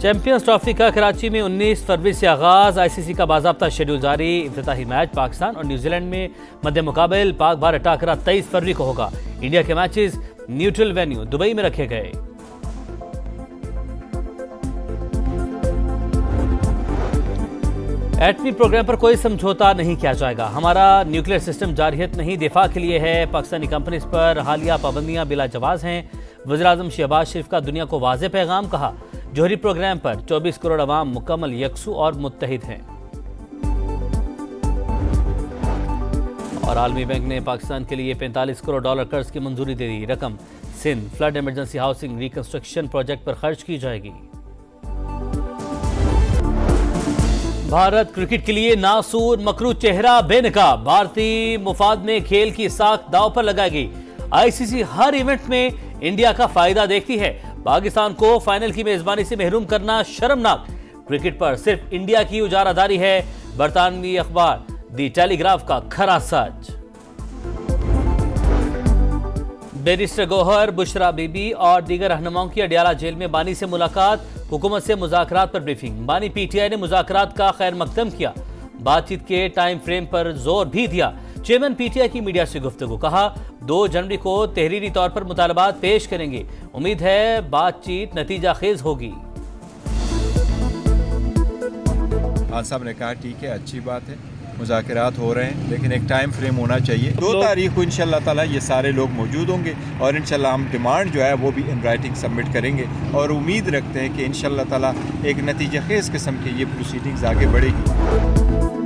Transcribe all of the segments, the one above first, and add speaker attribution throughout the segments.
Speaker 1: Champions trophy का कराची में 19 फरवरी से आगाज। आईसीसी का बाज़ाब्ता शेड्यूल जारी। इफ्तिताही मैच पाकिस्तान और न्यूजीलैंड में मध्य मुकाबल पाक भारत टाकरा 23 फरवरी को होगा। इंडिया के मैचेस न्यूट्रल वेन्यू दुबई में रखे गए। एटमी प्रोग्राम पर कोई समझौता नहीं किया जाएगा। हमारा न्यूक्लियर सिस्टम जारहियत नहीं, दिफा के लिए है। पाकिस्तानी कंपनीज पर हालिया पाबंदियां बिला जवाज हैं। वज़ीर-ए-आज़म शहबाज शरीफ का दुनिया को वाज़ेह पैगाम। कहा, जोहरी प्रोग्राम पर 24 करोड़ अवाम मुकम्मल यकसू और मुत्तहिद हैं। और आलमी बैंक ने पाकिस्तान के लिए $45 करोड़ कर्ज की मंजूरी दे दी। रकम Sindh flood emergency housing reconstruction project पर खर्च की जाएगी। भारत क्रिकेट के लिए नासूर मकरू चेहरा बेनकाब। भारतीय मुफाद में खेल की साख दांव पर लगाएगी। आईसीसी हर इवेंट में इंडिया का फायदा देखती है। पाकिस्तान को फाइनल की मेजबानी से महरूम करना शर्मनाक। क्रिकेट पर सिर्फ इंडिया की उजारादारी है। बरतानवी अखबार दी टेलीग्राफ का खरा सच। बैरिस्टर गौहर, बुशरा बीबी और दीगर रहनुमाओं की अडियाला जेल में बानी से मुलाकात। हुकूमत से मुज़ाकरात पर ब्रीफिंग। बानी पीटीआई ने मुज़ाकरात का खैर मकदम किया। बातचीत के टाइम फ्रेम पर जोर भी दिया। चेयरमैन पीटीआई की मीडिया से गुफ्तगू। कहा, 2 जनवरी को तहरीरी तौर पर मुतालबात पेश करेंगे। उम्मीद है बातचीत नतीजा खेज होगी।
Speaker 2: खान साहब ने कहा, ठीक है, अच्छी बात है, मुज़ाकरात हो रहे हैं, लेकिन एक टाइम फ्रेम होना चाहिए। 2 तारीख को इंशाल्लाह ताला ये सारे लोग मौजूद होंगे और इंशाल्लाह हम डिमांड जो है वो भी इन राइटिंग सबमिट करेंगे और उम्मीद रखते हैं कि इंशाल्लाह ताला एक नतीजा खेज किस्म की ये प्रोसीडिंग्स आगे बढ़ेगी।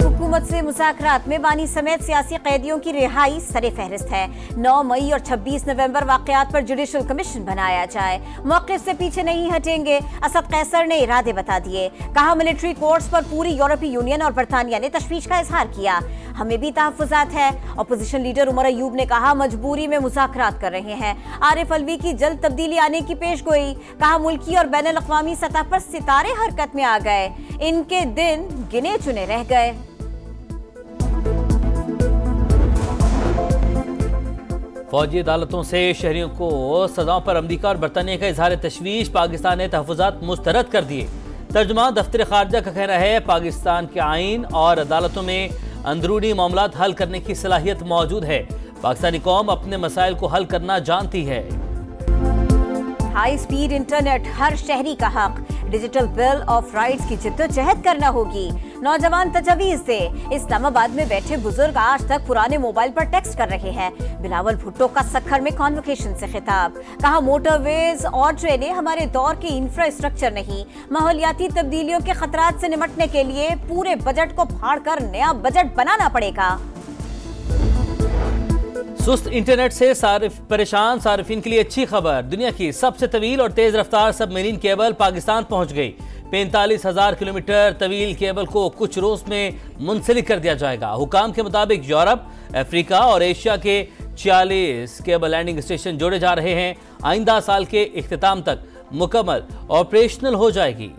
Speaker 3: हुकूमत से मुज़ाकरात में बानी समेत सियासी कैदियों की रिहाई सरे फहरिस्त है। 9 मई और 26 नवंबर वाक़यात पर जुडिशल कमीशन बनाया जाए। मौक़िफ़ से पीछे नहीं हटेंगे। असद कैसर ने इरादे बता दिए। कहा, मिलिट्री कोर्ट्स पर पूरी यूरोपीय यूनियन और बरतानिया ने तशवीश का इजहार किया। हमें भी तहफ़्फ़ुज़ात है। अपोजिशन लीडर उमर अयूब ने कहा, मजबूरी में मुज़ाकरात कर रहे हैं। आरिफ अलवी की जल्द तब्दीली आने की पेशगोई। कहा, मुल्की और बैनुल अक़वामी सतह पर सितारे हरकत में आ गए। इनके दिन गिने चुने रह गए।
Speaker 1: फौजी अदालतों से शहरियों को सजाओं पर अमरीका और बरतानिया का इजहार तशवीश। पाकिस्तान ने तहफ़्फ़ुज़ात मुस्तरद कर दिए। तर्जुमा दफ्तर खारजा का कहना है, पाकिस्तान के आइन और अदालतों में अंदरूनी मामलात हल करने की सलाहियत मौजूद है। पाकिस्तानी कौम अपने मसाइल को हल करना जानती है।
Speaker 3: हाई स्पीड इंटरनेट हर शहरी का हक। डिजिटल बिल ऑफ राइट्स की जिद्दोजहद करना होगी। नौजवान तजवीज़ से इस्लामाबाद में बैठे बुजुर्ग आज तक पुराने मोबाइल पर टेक्स्ट कर रहे हैं। बिलावल भुट्टो का सखर में कॉन्वोकेशन से खिताब। कहा, मोटरवेज और ट्रेनें हमारे दौर के इंफ्रास्ट्रक्चर नहीं। माहौलियाती तब्दीलियों के खतरात से निपटने के लिए पूरे बजट को फाड़कर नया बजट बनाना पड़ेगा।
Speaker 1: सुस्त इंटरनेट से परेशान सार्फिन के लिए अच्छी खबर। दुनिया की सबसे तवील और तेज रफ्तार सबमरीन केबल पाकिस्तान पहुंच गई। 45,000 किलोमीटर तवील केबल को कुछ रोज में मुंसलिक कर दिया जाएगा। हुकाम के मुताबिक यूरोप, अफ्रीका और एशिया के 40 केबल लैंडिंग स्टेशन जोड़े जा रहे हैं। आइंदा साल के इख्तिताम तक मुकम्मल ऑपरेशनल हो जाएगी।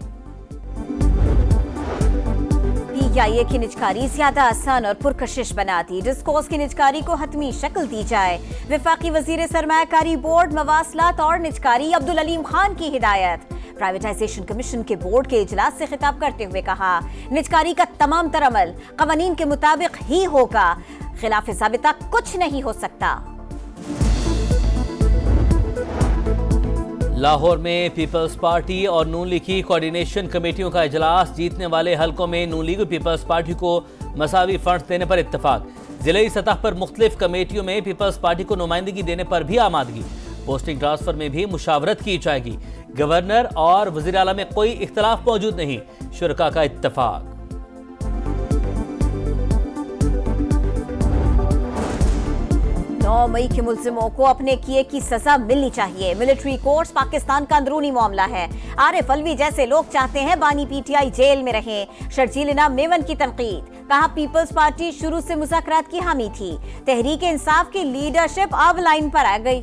Speaker 3: पीटीआई की निजकारी ज्यादा आसान और पुरकशिश बना दी। डिस्कोर्स की निजकारी को हतमी शक्ल दी जाए। वफाकी वजीर सरमायाकारी बोर्ड, मवासलात और निजकारी अब्दुल अलीम खान की हिदायत। प्राइवेटाइजेशन कमीशन के बोर्ड के इजलास से खिताब करते हुए कहा, निजकारी का तमाम तर अमल कवानीन के मुताबिक ही होगा। खिलाफ ज़ाबिता कुछ नहीं हो सकता।
Speaker 1: लाहौर में पीपल्स पार्टी और नून लीग की कोऑर्डिनेशन कमेटियों का इजलास। जीतने वाले हलकों में नून लीग और पीपल्स पार्टी को मसावी फंड देने पर इत्तफाक। जिले सतह पर मुख्तलिफ कमेटियों में पीपल्स पार्टी को नुमाइंदगी देने पर भी आमादगी। पोस्टिंग ट्रांसफर में भी मुशावरत की जाएगी। गवर्नर और वज़ीर आला में कोई इख्तलाफ मौजूद नहीं। शुरका का इत्तफाक।
Speaker 3: 9 मई के मुल्जिमों को अपने किए की सजा मिलनी चाहिए। मिलिट्री कोर्ट्स पाकिस्तान का अंदरूनी मामला है। आरिफ अलवी जैसे लोग चाहते हैं बानी पीटीआई जेल में रहे। शर्जील इनाम मेवन की तनकीद। कहा, पीपल्स पार्टी शुरू से मुज़ाकरात की हामी थी। तहरीक इंसाफ की लीडरशिप अब लाइन पर आ गई।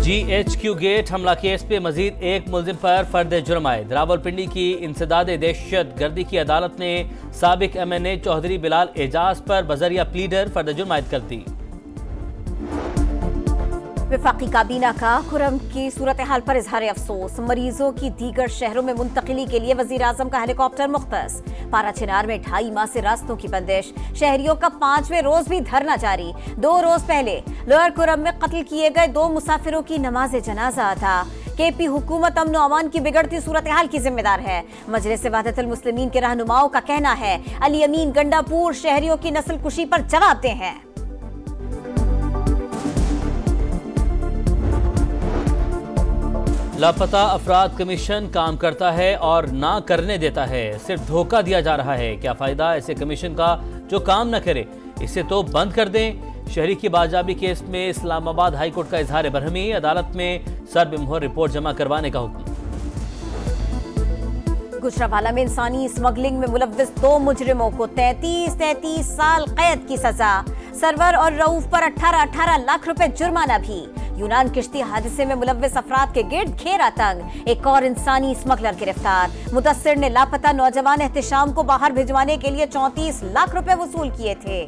Speaker 1: GHQ गेट हमला केस पे मजीद एक मुल्जिम पर फर्द जुर्म आयद। रावलपिंडी की इंसदाद दहशत गर्दी की अदालत ने साबिक MNA चौधरी बिलाल एजाज पर बजरिया प्लीडर फर्द जुर्म आयद कर दी।
Speaker 3: वफाकी काबीना का खुर्रम की सूरत हाल पर इजहार अफसोस। मरीजों की दीगर शहरों में मुंतकिली के लिए वजीर आजम का हेलीकॉप्टर मुख्तस। पारा चिनार में 2.5 माह से रास्तों की बंदिश। शहरियों का 5वें रोज भी धरना जारी। 2 रोज पहले लोअर खुर्रम में कत्ल किए गए 2 मुसाफिरों की नमाज जनाजा था। केपी हुकूमत अमन और अमान की बिगड़ती सूरत हाल की जिम्मेदार है। मजलिस वहदतुल मुस्लिमीन के रहनुमाओं का कहना है अली अमीन गंडापुर शहरियों की नस्ल कुशी पर जवाब दे हैं।
Speaker 1: लापता अफराद कमीशन काम करता है और ना करने देता है। सिर्फ धोखा दिया जा रहा है। क्या फायदा ऐसे कमीशन का जो काम न करे? इसे तो बंद कर दें। शहरी की बाजाबी केस में इस्लामाबाद हाई कोर्ट का इजहार बरहमी। अदालत में सरबेमोहर रिपोर्ट जमा करवाने का हुक्म।
Speaker 3: गुजरावाला में इंसानी स्मगलिंग में मुलव्विस 2 मुजरिमों को 33 साल कैद की सजा। सरवर और रऊफ पर 18 लाख रुपए जुर्माना भी। यूनान किश्ती हादसे में मुलव्विस अफराद के गिर्द घेरा तंग। एक और इंसानी स्मगलर गिरफ्तार। मुदस्सिर ने लापता नौजवान एहतिशाम को बाहर भिजवाने के लिए 34 लाख रुपए वसूल किए थे।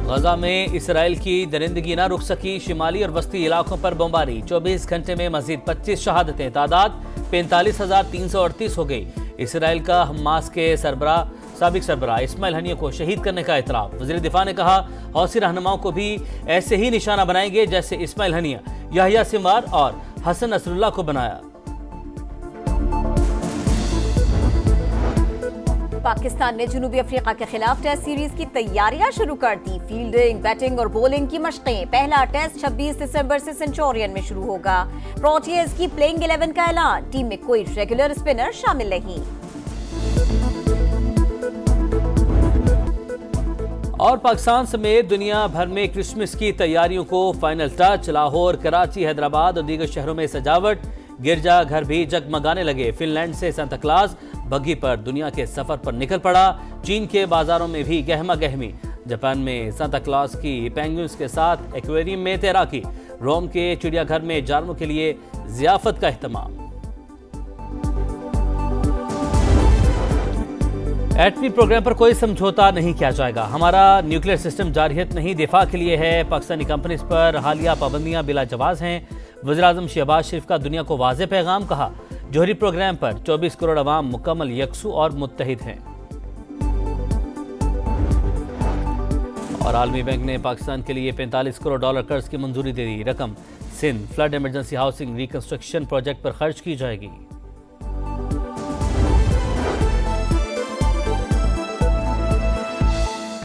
Speaker 1: गजा में इसराइल की दरिंदगी न रुक सकी। शिमाली और वस्ती इलाकों पर बमबारी। 24 घंटे में मजीद 25 शहादतें। तादाद 45,338 हो गई। इसराइल का हमास के साबिक सरबराह इस्माइल हनिया को शहीद करने का इतराफ। वज़ीर दिफा ने कहा हौसी रहनुमाओं को भी ऐसे ही निशाना बनाएंगे जैसे इस्माइल हनिया, याहिया सिंवार और हसन नसरुल्लाह को बनाया।
Speaker 3: पाकिस्तान ने जनूबी अफ्रीका के खिलाफ टेस्ट सीरीज की तैयारियां शुरू कर दी। फील्डिंग, बैटिंग और बॉलिंग की मशकें। पहला टेस्ट 26 दिसंबर से सेंचुरियन में शुरू होगा। प्रोटियर्स की प्लेइंग 11 का ऐलान। टीम में कोई रेगुलर स्पिनर शामिल नहीं।
Speaker 1: और पाकिस्तान समेत दुनिया भर में क्रिसमस की तैयारियों को फाइनल टच। लाहौर, कराची, हैदराबाद और दीगर शहरों में सजावट। गिरजा घर भी जगमगाने लगे। फिनलैंड से सांता क्लॉज बग्गी पर दुनिया के सफर पर निकल पड़ा। चीन के बाजारों में भी गहमा गहमी। जापान में सांता क्लॉज की पेंगुइन्स के साथ एक्वेरियम में तैराकी। रोम के चिड़ियाघर में जानवरों के लिए जियाफत का एहतमाम। एटमी प्रोग्राम पर कोई समझौता नहीं किया जाएगा। हमारा न्यूक्लियर सिस्टम जारहियत नहीं, दिफा के लिए है। पाकिस्तानी कंपनीज पर हालिया पाबंदियां बिला जवाज हैं। वज़ीर आज़म शहबाज शरीफ का दुनिया को वाज़ेह पैगाम। कहा जोहरी प्रोग्राम पर 24 करोड़ अवाम मुकम्मल यकसू और मुत्तहिद हैं। और आलमी बैंक ने पाकिस्तान के लिए $45 करोड़ कर्ज की मंजूरी दे दी। रकम Sindh flood emergency housing reconstruction project पर खर्च की जाएगी।